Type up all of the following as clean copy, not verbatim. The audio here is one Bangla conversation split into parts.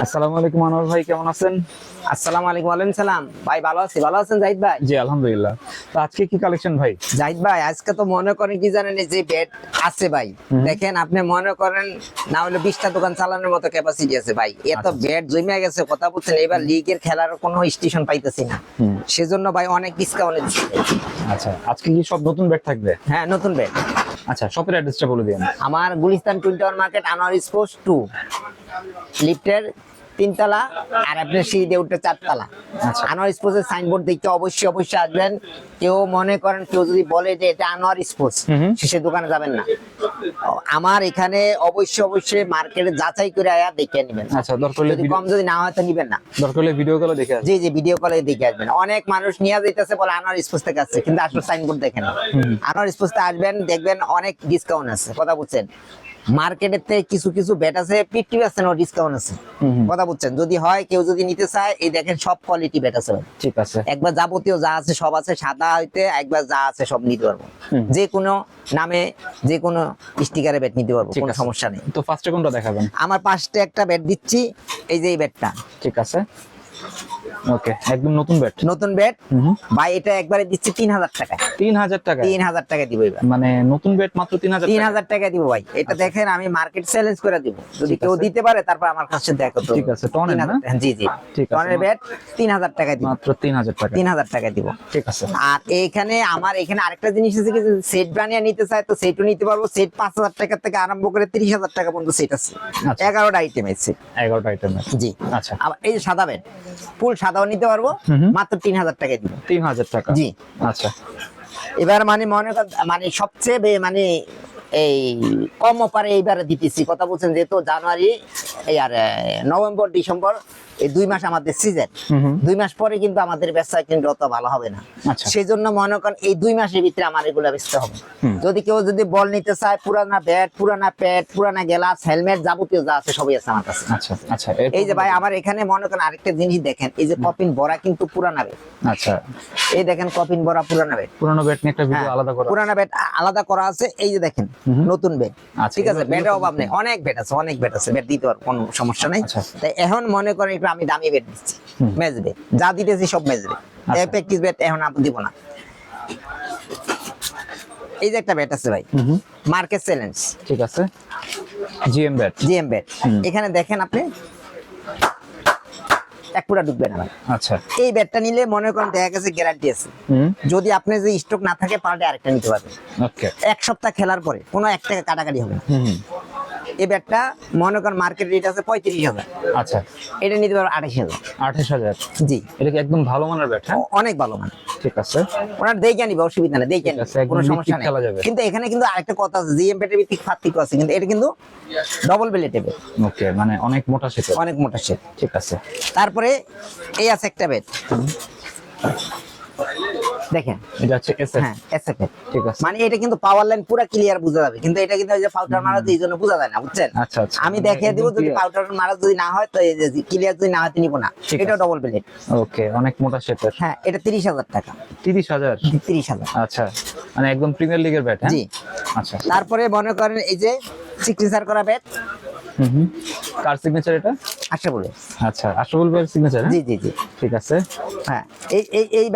আসসালামু আলাইকুম আনোয়ার ভাই, কেমন আছেন? আসসালামু আলাইকুম। ওয়ালাইকুম সালাম ভাই, ভালো আছি। ভালো আছেন জাহিদ ভাই? জি আলহামদুলিল্লাহ। তো আজকে কি কালেকশন ভাই? জাহিদ ভাই আজকে তো মনে করেন কি জানেন, এই যে বেড আছে ভাই, দেখেন আপনি মনে করেন না হলে 20টা দোকান চালানোর মতো ক্যাপাসিটি আছে ভাই। এত বেড জমে গেছে, কথা বলছেন, এবার লিগের খেলার কোনো স্টেশন পাইতেছি না, সেজন্য ভাই অনেক ডিসকাউন্ট দিচ্ছে। আচ্ছা, আজকে কি সব নতুন বেড থাকবে? হ্যাঁ, নতুন বেড। আচ্ছা, শপের অ্যাড্রেসটা বলে দিন। আমার Gulistan twin tower market, Anwar sports 2, লিফটের 3 তলা, আর আপনার সিঁড়ি দিয়ে উঠে 4 তলা। আচ্ছা। আনোয়ার স্পোর্টসের সাইনবোর্ড দেখতে অবশ্যই আসবেন। কেউ মনে করেন, কেউ যদি বলে যে এটা আনোয়ার স্পোর্টস, সে দোকানে যাবেন না। আমার এখানে অবশ্যই মার্কেটে যাচাই করে আয়া দেখে নেবেন। আচ্ছা, দরকার হলে যদি কম যদি না হয় তো নিবেন না। দরকার হলে ভিডিও কলে দেখে আসবেন। জি, ভিডিও কলে দেখে আসবেন। অনেক মানুষ নিয়ে যাইতেছে বলে আনোয়ার স্পোর্টস থেকে আসছে, কিন্তু আসলে সাইনবোর্ড দেখেন। আনোয়ার স্পোর্টসে আসবেন, দেখবেন অনেক ডিসকাউন্ট আছে, কথা বুঝছেন। মার্কেটের থেকে কিছু বেট আছে 50% ডিসকাউন্ট আছে, কথা বুঝছেন। যদি হয় কেউ যদি নিতে চায়, এই দেখেন সব কোয়ালিটি বেট আছে। ঠিক আছে, একবার যাবতীয় যা আছে সব আছে, সাদা হইতে একবার যা আছে সব নিতে পারবো। যে কোনো নামে যে কোনো স্টিকারে বেট নিতে পারবো, কোনো সমস্যা নেই। তো ফার্স্টে কোনটা দেখাবেন? আমার পাশে একটা বেট দিচ্ছি, এই যে এই বেটটা। ঠিক আছে, ওকে, একদম নতুন বেড। নতুন বেড ভাই, এটা একবারে দিচ্ছি 3000 টাকা। 3000 টাকা? 3000 টাকা দিব এবার। মানে নতুন বেড মাত্র 3000 টাকা? 3000 টাকা দিব ভাই। এটা দেখেন আমি মার্কেট চ্যালেঞ্জ করে দিব, যদি কেউ দিতে পারে তারপর আমার কাছে দেখো তো। ঠিক আছে, টনের না? জি, ঠিক আছে, টনের বেড 3000 টাকা দিব, মাত্র 3000 টাকা। 3000 টাকা দিব। ঠিক আছে। আর এইখানে আমার এখানে আরেকটা জিনিস আছে, কি সেট বানিয়ে নিতে চায় তো সেটও নিতে পারবো। সেট 5000 টাকা থেকে আরম্ভ করে 30,000 টাকা পর্যন্ত সেট আছে। 11টা আইটেম আছে। 11টা আইটেম? জি। আচ্ছা, আবার এই যে সাদা বেড, ফুল সাদাও নিতে পারবো, মাত্র 3000 টাকা দিব। 3000 টাকা? জি। আচ্ছা, এবার মানে মনে মানে সবচেয়ে মানে এই কম অফারে এইবারে দিতেছি, কথা বলছেন। যেহেতু জানুয়ারি এই আর নভেম্বর ডিসেম্বর এই 2 মাস আমাদের সিজন, 2 মাস পরে কিন্তু আমাদের ব্যবসা কিন্তু অত ভালো হবে না। সেই জন্য মনে করেন এই 2 মাসের ভিতরে আমার এগুলো বেচতে হবে। যদি কেউ যদি বল নিতে চায়, পুরানা ব্যাট, পুরানা প্যাড, পুরানা গ্লাস, হেলমেট, যাবতীয় যা আছে সবই আছে আমার কাছে। আচ্ছা আচ্ছা। এই যে ভাই আমার এখানে মনে করেন আরেকটা জিনিস দেখেন, এই যে কপিন বড়া কিন্তু পুরানা ব্যাট। আচ্ছা, এই দেখেন কপিন বড়া পুরানা ব্যাট। পুরানো ব্যাট নিয়ে একটা ভিডিও আলাদা করা, পুরানা ব্যাট আলাদা করা আছে। এই যে দেখেন নতুন ব্যাট। আচ্ছা, ঠিক আছে, ব্যাটের অভাব নেই, অনেক ব্যাট আছে, অনেক ব্যাট আছে, ব্যাট দিতে পারবো, কোনো সমস্যা নাই। তাই এখন মনে করেন একটু আমি দামি ব্যাট দিচ্ছি, ম্যাচ ব্যাট যা দিতেছি সব ম্যাচ ব্যাট। প্র্যাকটিস ব্যাট এখন আপনি দিব না। এই যে একটা ব্যাট আছে ভাই, মার্কেট চ্যালেঞ্জ। ঠিক আছে, জিএম ব্যাট। GM bat. এখানে দেখেন আপনি এক পুরা ঢুকবে না ভাই। আচ্ছা, এই ব্যাটটা নিলে মনে করেন দেখা গেছে গ্যারান্টি আছে, যদি আপনি যে স্টক না থাকে পাল্টে আরেকটা নিতে পারবেন। ওকে, 1 সপ্তাহ খেলার পরে কোনো 1 টাকা কাটাকাটি হবে না। এই ব্যাটটা মনে করেন মার্কেট রেট আছে 35,000। আচ্ছা, এটা নিতে পারবো 28,000। 28,000? জি। এটা কি একদম ভালো মানের ব্যাট? হ্যাঁ, অনেক ভালো মান। ঠিক আছে, ওনার দেখে নিবে, অসুবিধা নেই, দেখে নিবে, কোনো সমস্যা নেই। কিন্তু এখানে কিন্তু আরেকটা কথা আছে, জিএম ব্যাটের ভিত্তিক পার্থক্য আছে, কিন্তু এটা কিন্তু ডবল ব্লেডের ব্যাট। ওকে, মানে অনেক মোটা শেপ। অনেক মোটা শেপ। ঠিক আছে। তারপরে এই আছে একটা ব্যাট, দেখেন এটা হচ্ছে এসএফ। হ্যাঁ, এসএফ। ঠিক আছে, মানে এটা কিন্তু পাওয়ার লাইন পুরো ক্লিয়ার বোঝা যাবে, কিন্তু এটা কিন্তু ওই যে পাউডার মারা এই জন্য বোঝা যায় না, বুঝছেন। আচ্ছা আচ্ছা, আমি দেখিয়ে দিব, যদি পাউডার মারা যদি না হয় তো এই যে ক্লিয়ার যদি না হয় নিব না। এটা ডবল ব্লেড। ওকে, অনেক মোটা শেপের। হ্যাঁ, এটা 30,000 টাকা। 30,000? 30,000। আচ্ছা, মানে একদম প্রিমিয়ার লিগের ব্যাট? জি। আচ্ছা, তারপরে মনে করেন এই যে সিগনেচার করা ব্যাট। কার সিগনেচার এটা? আশরাফুল। আচ্ছা, আশরাফুল ভাইয়ের সিগনেচার? জি জি জি। ঠিক আছে। হ্যাঁ, এই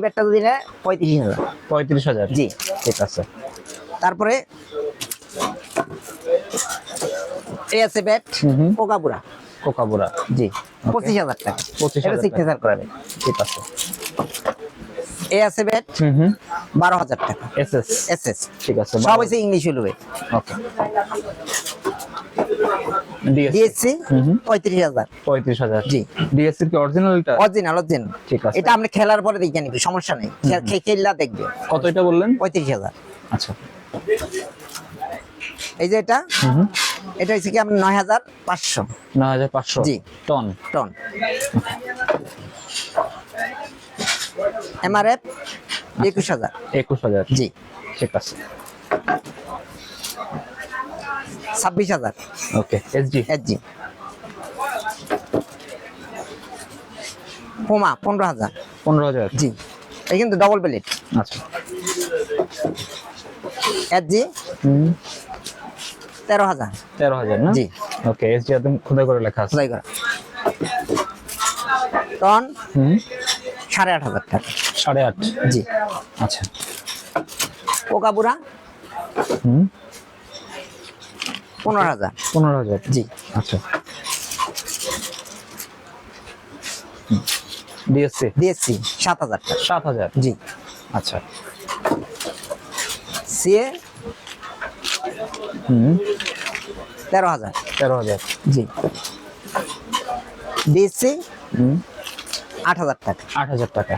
ব্যাটটা যদি নেয় 35,000। 35,000? জি। ঠিক আছে। তারপরে এই আছে ব্যাট কোকাবুরা। কোকাবুরা? জি, 25,000 টাকা। 25,000 এটা সিগনেচার করা ব্যাট। ঠিক আছে। এই আছে ব্যাট 12,000 টাকা। এসএস? এসএস। ঠিক আছে, সব হইছে ইংলিশ হলুবে। ওকে। ডিএসসি 35,000। 35,000? জি। ডিএসসি কি অরিজিনাল? এটা অরিজিনাল। ঠিক আছে, এটা আপনি খেলার পরে দেখে নিবি, সমস্যা নেই, খেললা দেখবে। কত এটা বললেন? 35,000। আচ্ছা, এই যে এটা হচ্ছে কি আপনার 9,500। 9,500? জি। টন? টন। এমআরএফ 21,000। 21,000? জি। ঠিক আছে। 26,000। ওকে, এসজি? এসজি। পোমা 15,000। 15,000? জি। এই কিন্তু ডবল প্লেট। আচ্ছা। এসজি 13,000। 13,000 না? জি। ওকে, এসজি একদম খোদাই করে লেখা আছে। খোদাই করা। টন হুম 8,500 টাকা। 8.5। জি। আচ্ছা। কোকাবুরা হুম 15,000। 15,000। জি। আচ্ছা। ডিএসসি ডিএসসি 7,000 টাকা। 7,000। জি। আচ্ছা। সিএ হুম 13,000। 13,000। জি। ডিএসসি হুম 8,000 টাকা। 8,000 টাকা।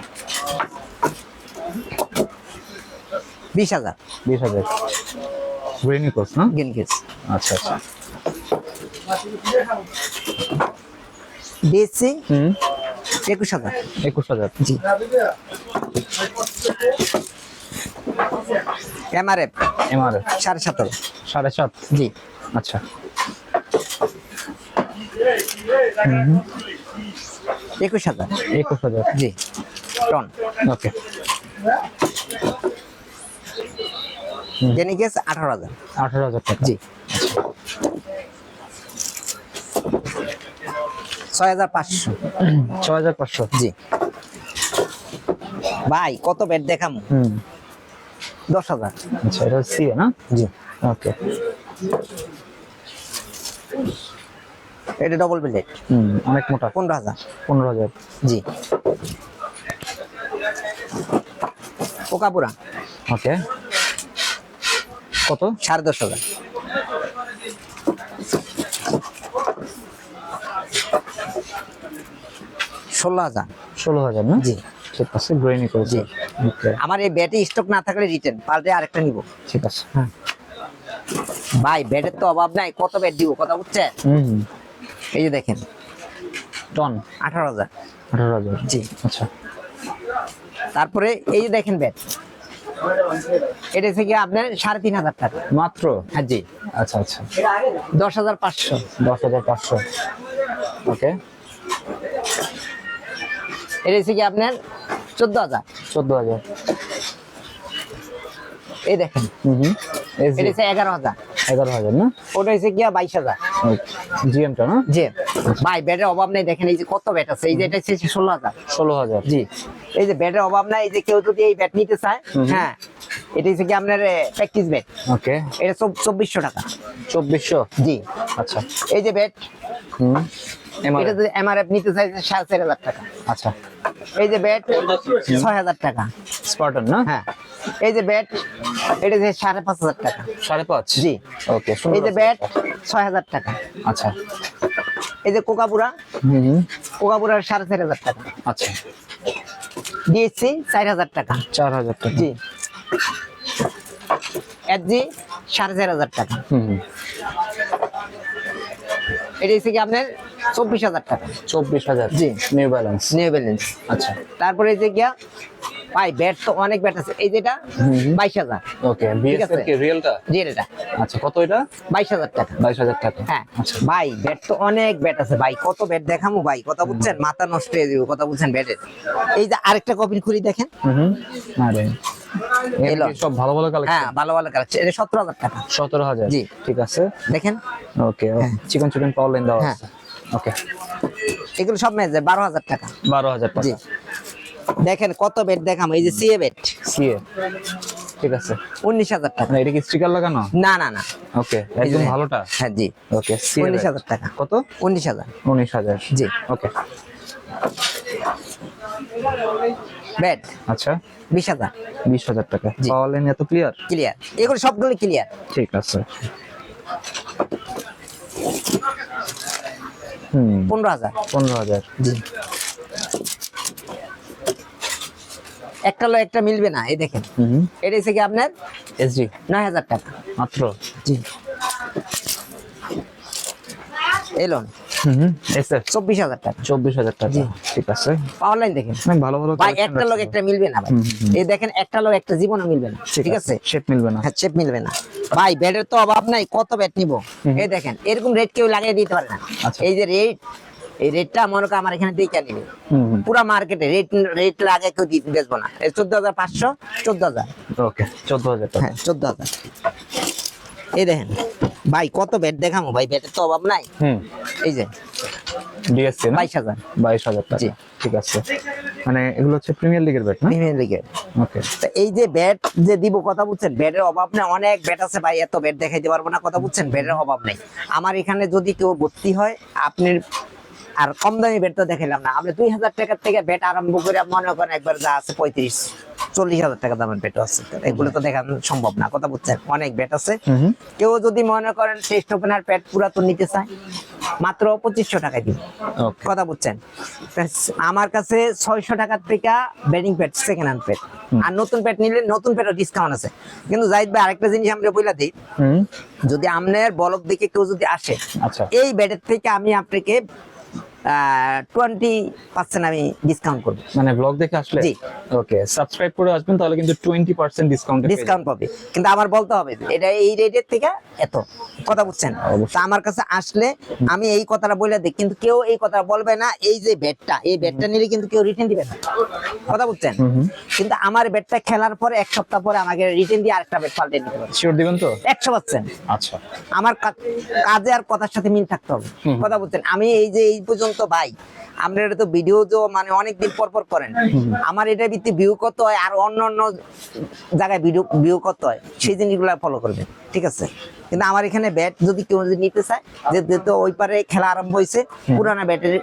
20,000 20,000। গ্রিনিকোস না? গেনগেজ। আচ্ছা আচ্ছা। ডিএসসি হুম 21,000। 21,000। জি। এমআরএফ এমআরএফ 7,500। 7.5। জি। আচ্ছা। 21,000। 21,000। জি। টন। ওকে। গেনিগেজ 18,000। 18,000 টাকা। জি। 6,500। 6,500। জি। ভাই কত বেড দেখাম? হুম 10,000। আচ্ছা, এটা সিএ না? জি। ওকে। এটা ডবল বেড হুম অনেক মোটা। 15,000। 15,000। জি। কোকাপুরা ওকে। কত? 10,500। 16,000। 16,000 না? জি। ঠিক আছে, গ্রিনিকোস। জি। ওকে আমার এই ব্যাটে স্টক না থাকলে রিটার্ন পাল্টে আরেকটা নিব। ঠিক আছে। হ্যাঁ ভাই ব্যাটের তো অভাব নাই, কত ব্যাট দিব কথা বুঝছেন? হুম এই যে দেখেন টন 18,000। 18,000। জি। আচ্ছা। তারপরে এই যে দেখেন ব্যাট, এটা থেকে আপনার 3,500 টাকা মাত্র? হ্যাঁ জি। আচ্ছা আচ্ছা। 10,500। 10,500। ওকে। এটা থেকে আপনার 14,000। 14,000। এই দেখেন হুম হুম এসজি এটা হচ্ছে 11,000। 11,000 না? ওটা হচ্ছে গিয়া 22,000। জিএমটা না? জি। ভাই ব্যাটের অভাব নাই, দেখেন এই যে কত ব্যাট আছে, এই যে এটা হচ্ছে 16,000। 16,000। জি। এই যে ব্যাটের অভাব নাই, এই যে কেউ যদি এই ব্যাট নিতে চায়, হ্যাঁ এটা হচ্ছে কি আপনার প্র্যাকটিস ব্যাট, ওকে। এটা 2,400 টাকা। 2,400। জি। আচ্ছা। এই যে ব্যাট, হুম এটা যদি এমআরএফ নিতে চাই 4,500 টাকা। আচ্ছা। এই যে ব্যাট 6,000 টাকা। স্পার্টন না? হ্যাঁ। এই যে ব্যাট, এটা যে 5,500 টাকা। 5.5। জি। ওকে। এই যে ব্যাট 6,000 টাকা। আচ্ছা। এই যে কোকাপুরা, হুম কোকাপুরার 4,500 টাকা। আচ্ছা। ডিএসসি 4,000 টাকা। 4,000 টাকা। জি। এসজি 4,500 টাকা। হুম এটা হচ্ছে কি আপনার 24,000 টাকা। 24,000। জি। New balance. New balance. আচ্ছা। তারপরে এই যে গিয়া ভাই ব্যাট তো অনেক ব্যাট আছে, এই যেটা 22,000। ওকে। বিএসএর আছে। কি রিয়েলটা? জি এটা আচ্ছা, কত এটা? 22,000 টাকা। 22,000 টাকা। হ্যাঁ আচ্ছা। ভাই ব্যাট তো অনেক ব্যাট আছে ভাই, কত ব্যাট দেখামু ভাই কথা বুঝছেন, মাথা নষ্ট হয়ে যাবে কথা বুঝছেন ব্যাটের। এই যে আরেকটা কপি খুলি দেখেন। আরে এলো। এগুলো সব ভালো ভালো হ্যাঁ কালেকশন। ভালো ভালো কালেকশন, এটা 17,000 টাকা। 17,000। জি। ঠিক আছে। দেখেন ওকে। চিকন চিকন পাওয়ার লাইন দেওয়া হ্যাঁ। আছে। ওকে। এগুলো সব মেজে 12,000 টাকা। 12,000 টাকা। জি। দেখেন কত বেড দেখাম, এই যে সিএ বেড সিএ। ঠিক আছে। 19,000 টাকা। না, এটা কি স্টিকার লাগানো? না না না, ওকে, এই যে একদম ভালোটা। হ্যাঁ জি। ওকে। সিএ 19,000 টাকা। কত? 19,000। 19,000। জি। ওকে। বেড আচ্ছা। 20,000। 20,000 টাকা। জি। পাওয়ার লাইন এত ক্লিয়ার? ক্লিয়ার, এগুলো সবগুলো ক্লিয়ার। ঠিক আছে। 15,000। 15,000। জি। একটা লো একটা মিলবে না, এই দেখেন এটা হচ্ছে কি আপনার এসজি 9,000 টাকা মাত্র। জি। এলন এসএফ 24,000 টাকা। 24,000 টাকা। জি। ঠিক আছে। পাওয়ার লাইন দেখেন অনেক ভালো ভালো ভাই, collection একটা লোক রাখছে। একটা মিলবে না ভাই। এই দেখেন একটা লোক একটা জীবনে মিলবে না, ঠিক আছে? শেপ মিলবে না। হ্যাঁ শেপ মিলবে না ভাই, ব্যাটের তো অভাব নাই, কত ব্যাট নিব। এই দেখেন এরকম রেট কেউ লাগিয়ে দিতে পারে না। আচ্ছা। এই যে রেট, এই রেটটা মনে করো আমার এখানে দিয়ে নিবে, পুরা মার্কেটে রেট রেট লাগে কেউ দিতে বেচবো না। 14,500, 14,000। ওকে। 14,000 টাকা। হ্যাঁ 14,000। এই দেখেন ভাই কত ব্যাট দেখামো ভাই, ব্যাটের তো অভাব নাই। এই যে ডিএসসি না 22,000 22,000 টাকা জি। ঠিক আছে মানে এগুলো হচ্ছে প্রিমিয়ার লিগের ব্যাট না প্রিমিয়ার লিগের। ওকে তো এই যে ব্যাট যে দিব কথা বুঝছেন, ব্যাটের অভাব নেই, অনেক ব্যাট আছে ভাই, এত ব্যাট দেখাইতে পারবো না কথা বুঝছেন, ব্যাটের অভাব নেই আমার এখানে। যদি কেউ ভর্তি হয় আপনি আর কম দামি ব্যাট তো দেখাইলাম না, আপনি 2,000 টাকার থেকে ব্যাট আরম্ভ করে মনে করেন একবার যা আছে 35-40,000 টাকা দামের ব্যাট আছে, এগুলো তো দেখানো সম্ভব না কথা বুঝছেন, অনেক ব্যাট আছে। কেউ যদি মনে করেন টেস্ট ওপেনার প্যাড পুরাতন নিতে চায় মাত্র 2500 টাকায় দিব ওকে কথা বুঝছেন। আমার কাছে 600 টাকার থেকে batting pad second hand pad, আর নতুন প্যাড নিলে নতুন প্যাডও ডিসকাউন্ট আছে। কিন্তু জাহিদ ভাই আরেকটা জিনিস আমরা বলে দিই, যদি আপনার বলক দেখে কেউ যদি আসে আচ্ছা এই ব্যাটের থেকে আমি আপনাকে 20% আমি ডিসকাউন্ট করব, মানে ব্লগ দেখে আসলে জি। ওকে সাবস্ক্রাইব করে আসবেন তাহলে কিন্তু 20% ডিসকাউন্ট ডিসকাউন্ট পাবে। কিন্তু আমার বলতে হবে এটা এই রেটের থেকে এত কথা বুঝছেন। অবশ্যই। তা আমার কাছে আসলে আমি এই কথাটা বলে দিই, কিন্তু কেউ এই কথা বলবে না এই যে ব্যাটটা, এই ব্যাটটা নিলে কিন্তু কেউ রিটার্ন দিবে না কথা বুঝছেন। কিন্তু আমার ব্যাটটা খেলার পরে 1 সপ্তাহ পরে আমাকে রিটার্ন দিয়ে আরেকটা ব্যাট পাল্টে নিতে পারবে শিওর দিবেন তো 100%। আচ্ছা আমার কাজে আর কথার সাথে মিল থাকতে হবে কথা বলছেন। আমি এই যে এই পর্যন্ত ভাই আপনারা তো ভিডিও তো মানে অনেকদিন পর পর করেন, আমার এটা ভিত্তি ভিউ কত হয় আর অন্য অন্য জায়গায় ভিউ কত হয় সেই জিনিসগুলো ফলো করবেন ঠিক আছে। কিন্তু আমার এখানে ব্যাট যদি কেউ যদি নিতে চায়, যেহেতু ওই পারে খেলা আরম্ভ হয়েছে, পুরানা ব্যাটের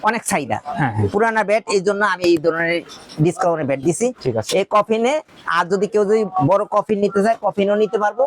অনেক চাহিদা, পুরানা ব্যাট, এই জন্য আমি এই ধরনের ডিসকাউন্টে ব্যাট দিছি ঠিক আছে। এই কফিনে। আর যদি কেউ যদি বড় কফিন নিতে চায় কফিনও নিতে পারবো,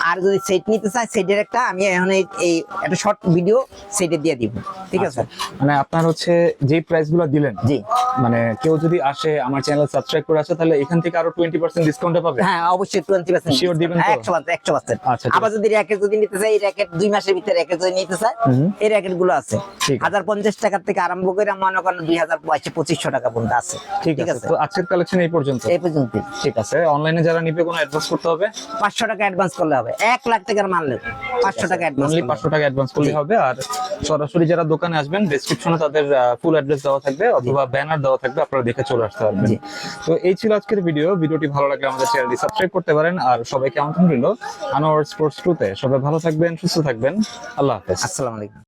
আর যদি সেট নিতে চায় সেটের একটা আমি এখন এই একটা শর্ট ভিডিও সেটে দিয়ে দিব ঠিক আছে। মানে আপনার হচ্ছে যে প্রাইস গুলো দিলেন জি মানে কেউ যদি আসে আমার চ্যানেল সাবস্ক্রাইব করে আসে তাহলে এখান থেকে আরো 20% ডিসকাউন্টে পাবে হ্যাঁ অবশ্যই 20% Sure দিবেন তো? 100%। আচ্ছা, ঠিক আবার যদি র্যাকেট যদি নিতে চাই, এই র্যাকেট 2 মাসের ভিতরে র্যাকেট যদি নিতে চায় এই র্যাকেট গুলো আছে ঠিক আছে। 1050 টাকা থেকে আরম্ভ করে মনে করেন 2022-2500 টাকা পর্যন্ত আছে ঠিক আছে। তো আজকের কালেকশন এই পর্যন্ত এই পর্যন্ত। ঠিক আছে। অনলাইনে যারা নিবে কোনো অ্যাডভান্স করতে হবে 500 টাকা অ্যাডভান্স করলে হবে, 1 লাখ টাকার মাল নেব 500 টাকা অ্যাডভান্স অনলি 500 টাকা অ্যাডভান্স করলে হবে। আর সরাসরি যারা দোকানে আসবেন ডেসক্রিপশনে তাদের ফুল অ্যাড্রেস দেওয়া থাকবে অথবা ব্যানার দেওয়া থাকবে, আপনারা দেখে চলে আসতে পারবেন। জি। তো এই ছিল আজকের ভিডিওটি ভালো লাগলে আমাদের চ্যানেলটি সাবস্ক্রাইব করতে পারেন। আর সবাইকে আমন্ত্রণ রইল আনোয়ার স্পোর্টস 2 তে। সবাই ভালো থাকবেন, সুস্থ থাকবেন, আল্লাহ হাফেজ। আসসালামু আলাইকুম।